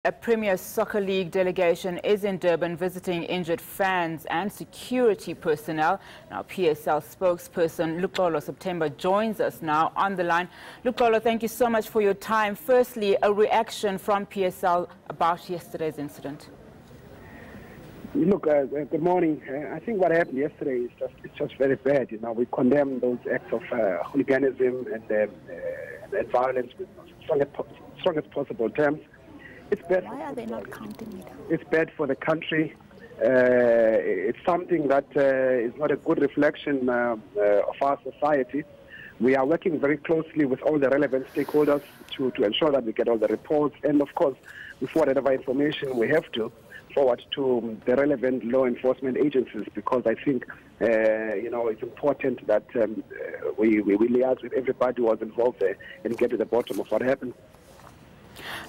A Premier Soccer League delegation is in Durban visiting injured fans and security personnel. Now, PSL spokesperson Luxolo September joins us now on the line. Luxolo, thank you so much for your time. Firstly, a reaction from PSL about yesterday's incident. Look, good morning. I think what happened yesterday is just very bad. You know, we condemn those acts of hooliganism and violence with strongest possible terms. It's bad. Why are they not counting it? It's bad for the country. It's something that is not a good reflection of our society. We are working very closely with all the relevant stakeholders to ensure that we get all the reports, and of course, we forward whatever information we have to forward to the relevant law enforcement agencies, because I think it's important that we liaise with everybody who was involved there and get to the bottom of what happened.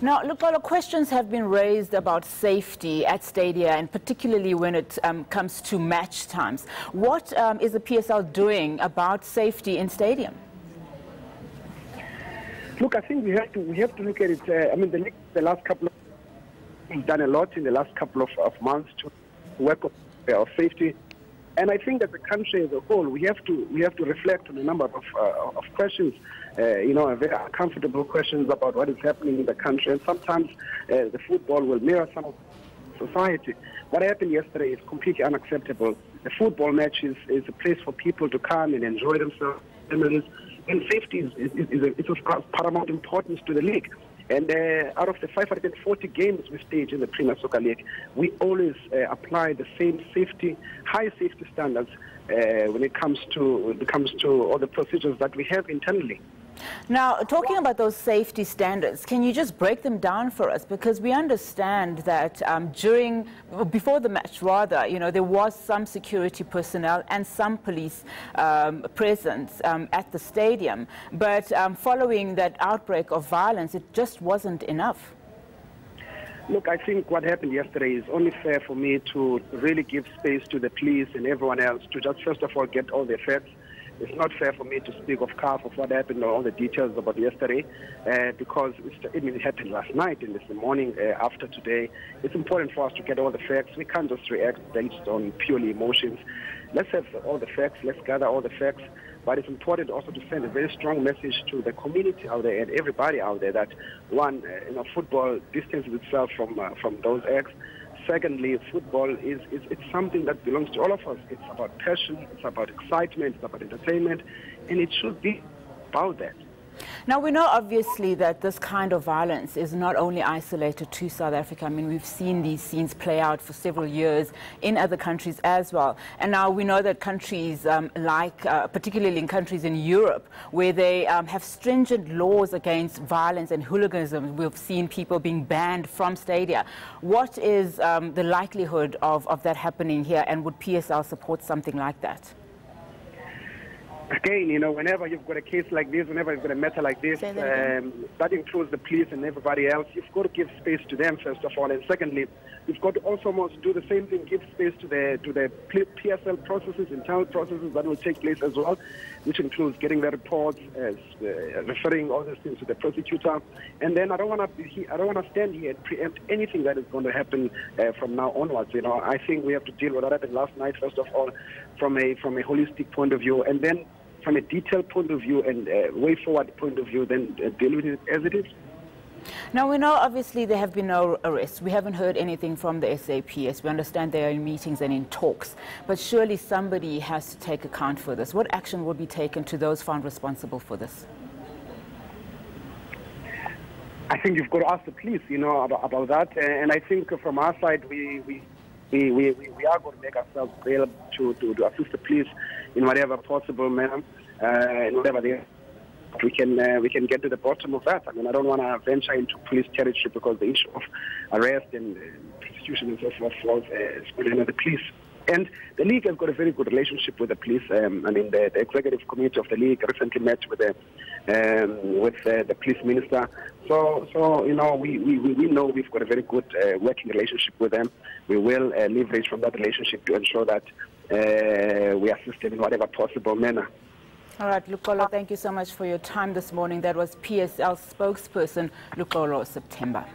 Now, look, a lot of questions have been raised about safety at stadia, and particularly when it comes to match times. What is the PSL doing about safety in stadium? Look, I think we have to look at it. The last couple of we've done a lot in the last couple of months to work on safety, and I think that the country as a whole, we have to reflect on a number of questions. Very uncomfortable questions about what is happening in the country, and sometimes the football will mirror some of society. What happened yesterday is completely unacceptable. A football match is a place for people to come and enjoy themselves, and safety is of paramount importance to the league. And out of the 540 games we stage in the Premier Soccer League, we always apply the same high safety standards when it comes to all the procedures that we have internally. Now, talking about those safety standards, can you just break them down for us? Because we understand that before the match, there was some security personnel and some police presence at the stadium. But following that outbreak of violence, it just wasn't enough. Look, I think what happened yesterday is only fair for me to really give space to the police and everyone else to just first of all get all the facts. It's not fair for me to speak of half of what happened or all the details about yesterday, because it happened last night and this morning after today. It's important for us to get all the facts. We can't just react based on purely emotions. Let's have all the facts. Let's gather all the facts. But it's important also to send a very strong message to the community out there and everybody out there that, one, football distances itself from those acts. Secondly, football it's something that belongs to all of us. It's about passion, it's about excitement, it's about entertainment, and it should be about that. Now, we know obviously that this kind of violence is not only isolated to South Africa. I mean, we've seen these scenes play out for several years in other countries as well. And now we know that countries particularly in countries in Europe, where they have stringent laws against violence and hooliganism, we've seen people being banned from stadia. What is the likelihood of that happening here, and would PSL support something like that? Again, whenever you've got a case like this, whenever you've got a matter like this, that includes the police and everybody else, you've got to give space to them, first of all. And secondly, you've got to also almost do the same thing, give space to the PSL processes, internal processes that will take place as well, which includes getting the reports, referring all these things to the prosecutor. And then I don't want to stand here and preempt anything that is going to happen from now onwards. I think we have to deal with what happened last night, first of all, from a holistic point of view, and then from a detailed point of view and way forward point of view, then deal with it as it is. Now, we know obviously there have been no arrests. We haven't heard anything from the SAPS. We understand they are in meetings and in talks. But surely somebody has to take account for this. What action will be taken to those found responsible for this? I think you've got to ask the police, about that. And I think from our side, we are going to make ourselves available to assist the police in whatever possible manner, in whatever we can get to the bottom of that. I mean, I don't want to venture into police territory, because the issue of arrest and prosecution and so forth falls under the police. And the league has got a very good relationship with the police. The executive committee of the league recently met with the police minister. So we know we've got a very good working relationship with them. We will leverage from that relationship to ensure that we assist them in whatever possible manner. All right, Luxolo, thank you so much for your time this morning. That was PSL spokesperson Luxolo September.